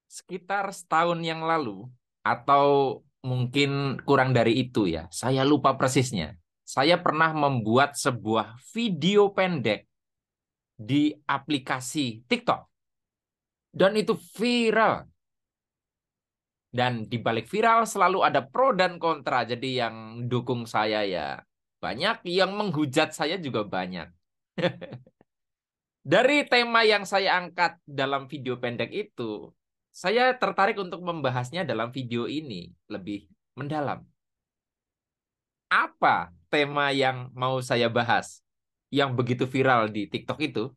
Sekitar setahun yang lalu, atau mungkin kurang dari itu ya, saya lupa persisnya. Saya pernah membuat sebuah video pendek di aplikasi TikTok. Dan itu viral. Dan di balik viral selalu ada pro dan kontra. Jadi yang dukung saya ya banyak, yang menghujat saya juga banyak. Dari tema yang saya angkat dalam video pendek itu, saya tertarik untuk membahasnya dalam video ini lebih mendalam. Apa tema yang mau saya bahas yang begitu viral di TikTok itu?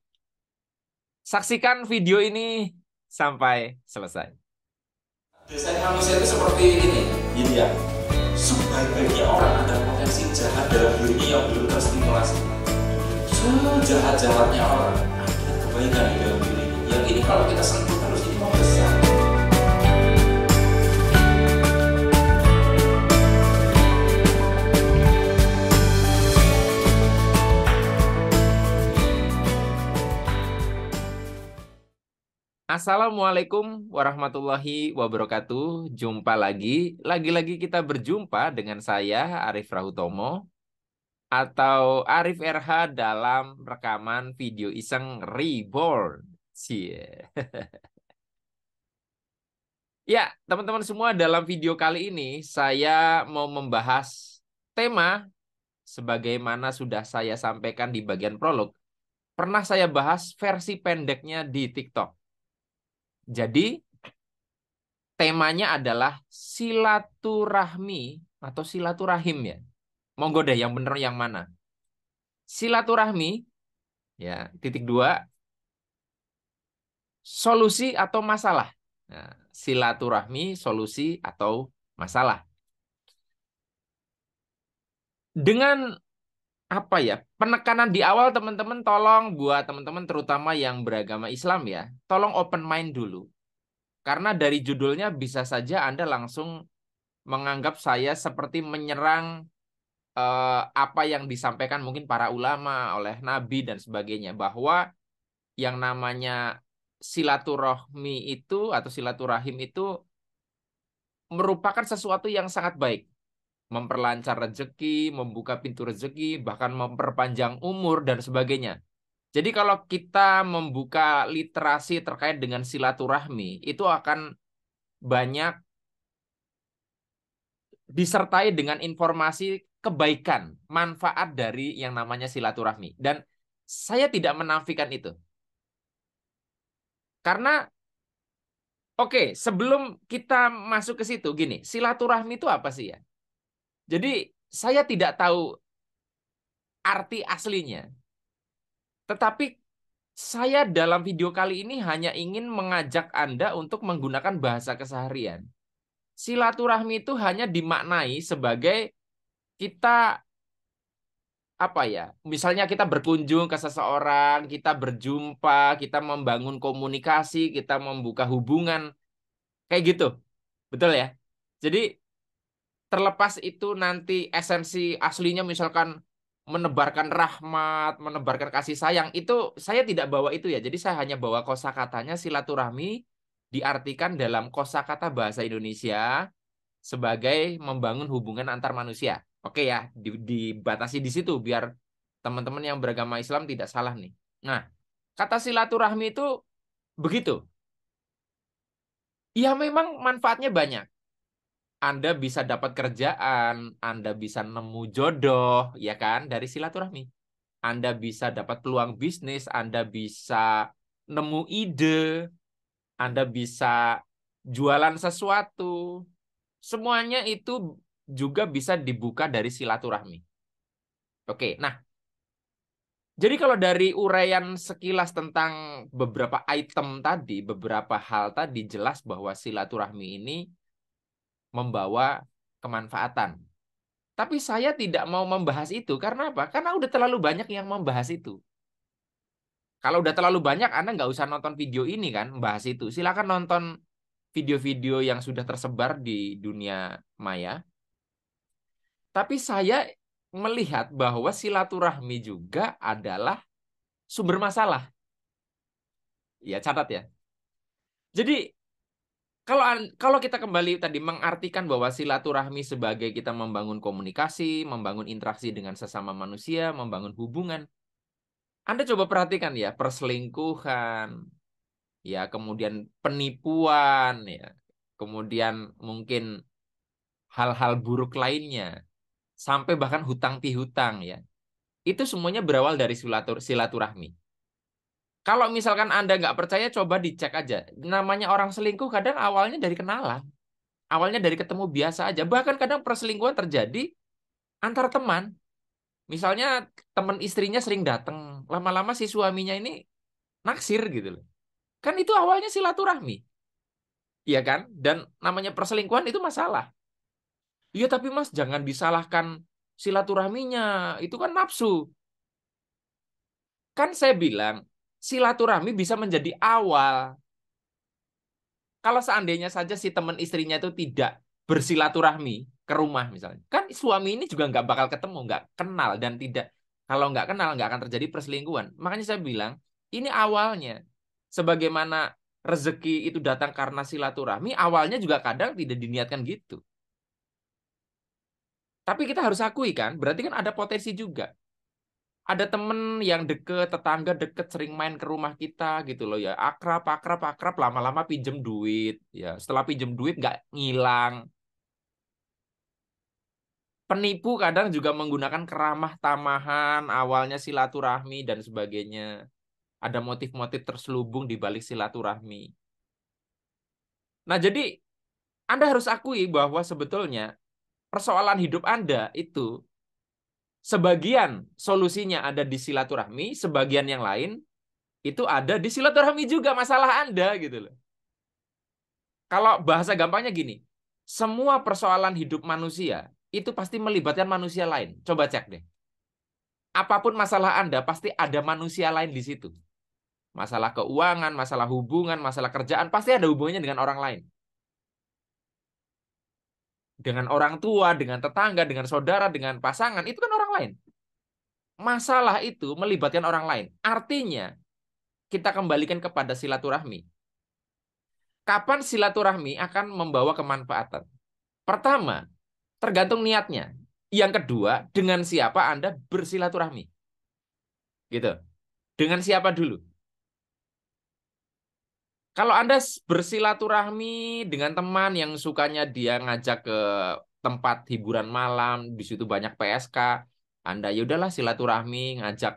Saksikan video ini sampai selesai. Biasanya manusia itu seperti ini, gitu ya. Sebaik-baiknya orang ada potensi jahat dalam dirinya yang belum terstimulasi. Sejahat-jahatnya orang ada kebaikan di dalam dirinya. Yang ini kalau kita sentuh terus ini mau besar. Assalamualaikum warahmatullahi wabarakatuh. Jumpa lagi. Lagi-lagi kita berjumpa dengan saya, Arif Rahutomo, atau Arif RH dalam rekaman video iseng Reborn. Cie. Ya, teman-teman semua, dalam video kali ini saya mau membahas tema sebagaimana sudah saya sampaikan di bagian prolog. Pernah saya bahas versi pendeknya di TikTok. Jadi, temanya adalah silaturahmi atau silaturahim ya. Monggo deh yang bener yang mana? Silaturahmi ya, titik dua, solusi atau masalah. Nah, silaturahmi, solusi atau masalah. Dengan apa ya? Penekanan di awal teman-teman, tolong buat teman-teman terutama yang beragama Islam ya, tolong open mind dulu. Karena dari judulnya bisa saja Anda langsung menganggap saya seperti menyerang apa yang disampaikan mungkin para ulama, oleh Nabi dan sebagainya, bahwa yang namanya silaturahmi itu atau silaturahim itu merupakan sesuatu yang sangat baik, memperlancar rezeki, membuka pintu rezeki, bahkan memperpanjang umur dan sebagainya. Jadi kalau kita membuka literasi terkait dengan silaturahmi, itu akan banyak disertai dengan informasi kebaikan, manfaat dari yang namanya silaturahmi. Dan saya tidak menafikan itu. Karena, oke, sebelum kita masuk ke situ, gini, silaturahmi itu apa sih ya? Jadi, saya tidak tahu arti aslinya. Tetapi, saya dalam video kali ini hanya ingin mengajak Anda untuk menggunakan bahasa keseharian. Silaturahmi itu hanya dimaknai sebagai kita apa ya? Misalnya kita berkunjung ke seseorang, kita berjumpa, kita membangun komunikasi, kita membuka hubungan, kayak gitu. Betul ya? Jadi terlepas itu nanti esensi aslinya misalkan menebarkan rahmat, menebarkan kasih sayang, itu saya tidak bawa itu ya. Jadi saya hanya bawa kosakatanya silaturahmi diartikan dalam kosakata bahasa Indonesia sebagai membangun hubungan antar manusia. Oke ya, dibatasi di situ biar teman-teman yang beragama Islam tidak salah nih. Nah, kata silaturahmi itu begitu. Ya memang manfaatnya banyak. Anda bisa dapat kerjaan, Anda bisa nemu jodoh, ya kan, dari silaturahmi. Anda bisa dapat peluang bisnis, Anda bisa nemu ide, Anda bisa jualan sesuatu. Semuanya itu juga bisa dibuka dari silaturahmi. Oke, nah, jadi kalau dari uraian sekilas tentang beberapa item tadi, beberapa hal tadi, jelas bahwa silaturahmi ini membawa kemanfaatan. Tapi saya tidak mau membahas itu. Karena apa? Karena udah terlalu banyak yang membahas itu. Kalau udah terlalu banyak, Anda nggak usah nonton video ini kan, membahas itu. Silakan nonton video-video yang sudah tersebar di dunia maya. Tapi saya melihat bahwa silaturahmi juga adalah sumber masalah. Ya, catat ya. Jadi, Kalau kita kembali tadi mengartikan bahwa silaturahmi sebagai kita membangun komunikasi, membangun interaksi dengan sesama manusia, membangun hubungan. Anda coba perhatikan ya, perselingkuhan, ya kemudian penipuan, ya kemudian mungkin hal-hal buruk lainnya, sampai bahkan hutang piutang ya. Itu semuanya berawal dari silaturahmi. Kalau misalkan Anda nggak percaya, coba dicek aja. Namanya orang selingkuh kadang awalnya dari kenalan. Awalnya dari ketemu biasa aja. Bahkan kadang perselingkuhan terjadi antar teman. Misalnya teman istrinya sering datang. Lama-lama si suaminya ini naksir gitu loh. Kan itu awalnya silaturahmi. Iya kan? Dan namanya perselingkuhan itu masalah. Iya tapi Mas jangan disalahkan silaturahminya. Itu kan nafsu. Kan saya bilang silaturahmi bisa menjadi awal. Kalau seandainya saja si teman istrinya itu tidak bersilaturahmi ke rumah misalnya, kan suami ini juga nggak bakal ketemu, nggak kenal dan tidak. Kalau nggak kenal nggak akan terjadi perselingkuhan. Makanya saya bilang ini awalnya. Sebagaimana rezeki itu datang karena silaturahmi, awalnya juga kadang tidak diniatkan gitu. Tapi kita harus akui kan, berarti kan ada potensi juga. Ada temen yang deket, tetangga deket, sering main ke rumah kita gitu loh ya. Akrab, akrab, akrab, lama-lama pinjem duit. Ya, setelah pinjem duit nggak ngilang. Penipu kadang juga menggunakan keramah tamahan, awalnya silaturahmi dan sebagainya. Ada motif-motif terselubung di balik silaturahmi. Nah, jadi Anda harus akui bahwa sebetulnya persoalan hidup Anda itu sebagian solusinya ada di silaturahmi, sebagian yang lain itu ada di silaturahmi juga masalah Anda gitu loh. Kalau bahasa gampangnya gini, semua persoalan hidup manusia itu pasti melibatkan manusia lain. Coba cek deh. Apapun masalah Anda, pasti ada manusia lain di situ. Masalah keuangan, masalah hubungan, masalah kerjaan, pasti ada hubungannya dengan orang lain. Dengan orang tua, dengan tetangga, dengan saudara, dengan pasangan, itu kan orang lain. Masalah itu melibatkan orang lain. Artinya, kita kembalikan kepada silaturahmi. Kapan silaturahmi akan membawa kemanfaatan? Pertama, tergantung niatnya. Yang kedua, dengan siapa Anda bersilaturahmi. Gitu. Dengan siapa dulu? Kalau Anda bersilaturahmi dengan teman yang sukanya dia ngajak ke tempat hiburan malam, di situ banyak PSK, Anda ya udahlah silaturahmi ngajak.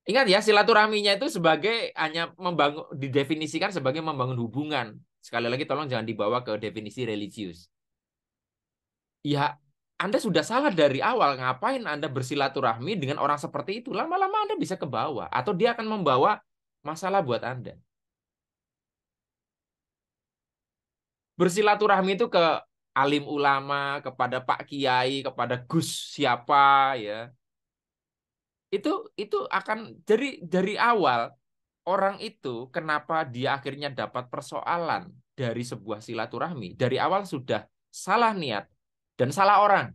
Ingat ya, silaturahminya itu sebagai hanya membangun didefinisikan sebagai membangun hubungan. Sekali lagi tolong jangan dibawa ke definisi religius. Ya, Anda sudah salah dari awal. Ngapain Anda bersilaturahmi dengan orang seperti itu? Lama-lama Anda bisa ke bawah atau dia akan membawa masalah buat Anda. Bersilaturahmi itu ke alim ulama, kepada Pak Kiai, kepada Gus siapa ya. Itu akan dari awal orang itu kenapa dia akhirnya dapat persoalan dari sebuah silaturahmi. Dari awal sudah salah niat dan salah orang.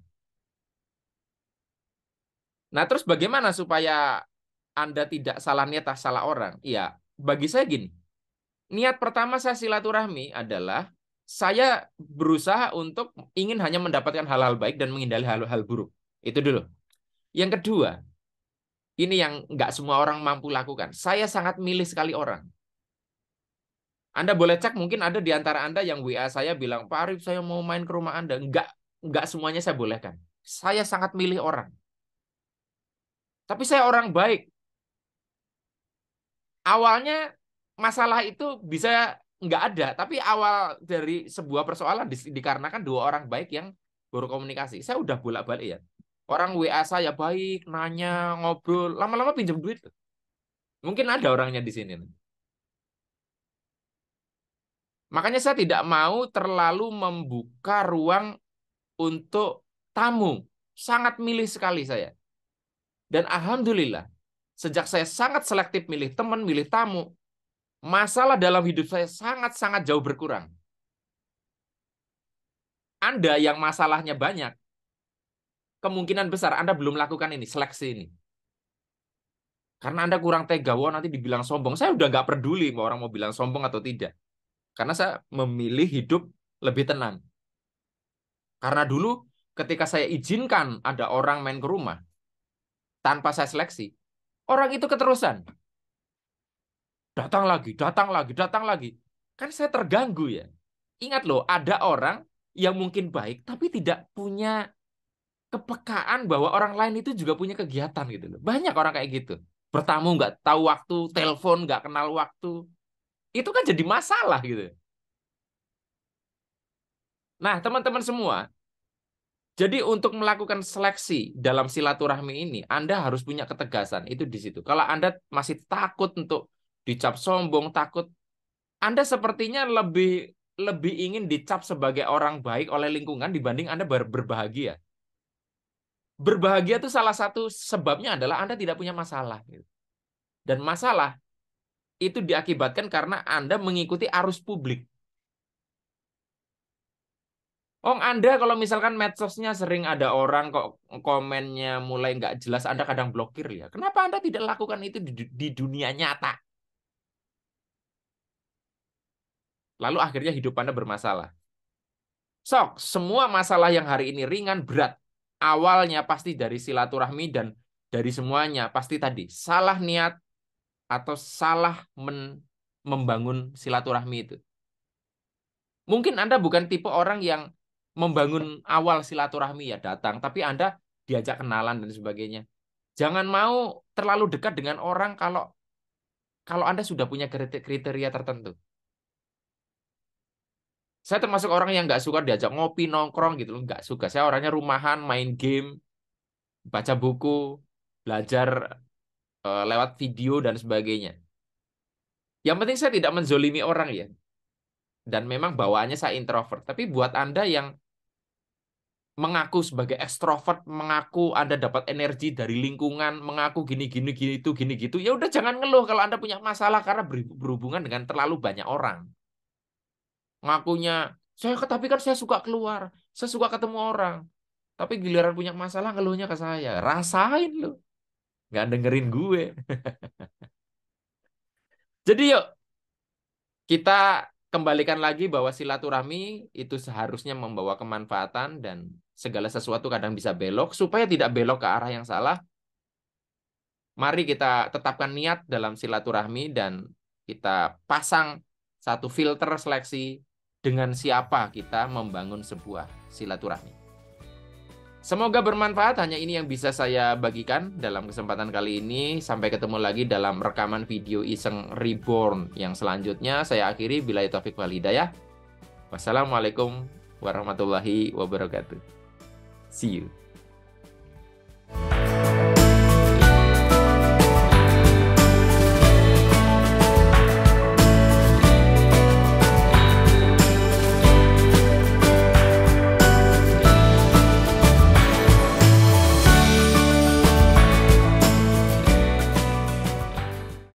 Nah, terus bagaimana supaya Anda tidak salah niat atau salah orang? Ya, bagi saya gini. Niat pertama saya silaturahmi adalah saya berusaha untuk ingin hanya mendapatkan hal-hal baik dan menghindari hal-hal buruk. Itu dulu. Yang kedua, ini yang nggak semua orang mampu lakukan. Saya sangat milih sekali orang. Anda boleh cek, mungkin ada di antara Anda yang WA saya bilang, Pak Arif, saya mau main ke rumah Anda. Nggak semuanya saya bolehkan. Saya sangat milih orang. Tapi saya orang baik. Awalnya masalah itu bisa nggak ada, tapi awal dari sebuah persoalan dikarenakan dua orang baik yang berkomunikasi. Saya udah bolak-balik ya. Orang WA saya baik, nanya, ngobrol, lama-lama pinjam duit. Mungkin ada orangnya di sini. Makanya saya tidak mau terlalu membuka ruang untuk tamu. Sangat milih sekali saya. Dan alhamdulillah, sejak saya sangat selektif milih teman, milih tamu, masalah dalam hidup saya sangat-sangat jauh berkurang. Anda yang masalahnya banyak, kemungkinan besar Anda belum lakukan ini, seleksi ini. Karena Anda kurang tega, wah nanti dibilang sombong. Saya udah nggak peduli mau orang mau bilang sombong atau tidak. Karena saya memilih hidup lebih tenang. Karena dulu ketika saya izinkan ada orang main ke rumah tanpa saya seleksi, orang itu keterusan. Datang lagi, datang lagi, datang lagi. Kan saya terganggu ya. Ingat loh, ada orang yang mungkin baik tapi tidak punya kepekaan bahwa orang lain itu juga punya kegiatan gitu loh. Banyak orang kayak gitu. Bertamu nggak tahu waktu, telepon nggak kenal waktu. Itu kan jadi masalah gitu. Nah, teman-teman semua, jadi untuk melakukan seleksi dalam silaturahmi ini, Anda harus punya ketegasan. Itu di situ. Kalau Anda masih takut untuk dicap sombong, takut, Anda sepertinya lebih lebih ingin dicap sebagai orang baik oleh lingkungan dibanding Anda berbahagia. Berbahagia itu salah satu sebabnya adalah Anda tidak punya masalah, gitu. Dan masalah itu diakibatkan karena Anda mengikuti arus publik. Oh, Anda kalau misalkan medsosnya sering ada orang kok komennya mulai nggak jelas, Anda kadang blokir ya. Kenapa Anda tidak lakukan itu di dunia nyata? Lalu akhirnya hidup Anda bermasalah. Sok, semua masalah yang hari ini ringan, berat. Awalnya pasti dari silaturahmi dan dari semuanya pasti tadi salah niat atau salah membangun silaturahmi itu. Mungkin Anda bukan tipe orang yang membangun awal silaturahmi ya datang, tapi Anda diajak kenalan dan sebagainya. Jangan mau terlalu dekat dengan orang kalau kalau Anda sudah punya kriteria tertentu. Saya termasuk orang yang nggak suka diajak ngopi, nongkrong gitu loh. Nggak suka. Saya orangnya rumahan, main game, baca buku, belajar lewat video dan sebagainya. Yang penting saya tidak menzolimi orang ya. Dan memang bawaannya saya introvert. Tapi buat Anda yang mengaku sebagai ekstrovert, mengaku Anda dapat energi dari lingkungan, mengaku gini-gini gitu, gini gitu, ya udah jangan ngeluh kalau Anda punya masalah karena berhubungan dengan terlalu banyak orang. Ngakunya, tapi kan saya suka keluar, saya suka ketemu orang. Tapi giliran punya masalah ngeluhnya ke saya. Rasain lu, nggak dengerin gue. Jadi yuk, kita kembalikan lagi bahwa silaturahmi itu seharusnya membawa kemanfaatan dan segala sesuatu kadang bisa belok. Supaya tidak belok ke arah yang salah, mari kita tetapkan niat dalam silaturahmi dan kita pasang satu filter seleksi dengan siapa kita membangun sebuah silaturahmi. Semoga bermanfaat, hanya ini yang bisa saya bagikan dalam kesempatan kali ini. Sampai ketemu lagi dalam rekaman video Iseng Reborn yang selanjutnya. Saya akhiri, billahi taufik wal hidayah. Wassalamualaikum warahmatullahi wabarakatuh. See you.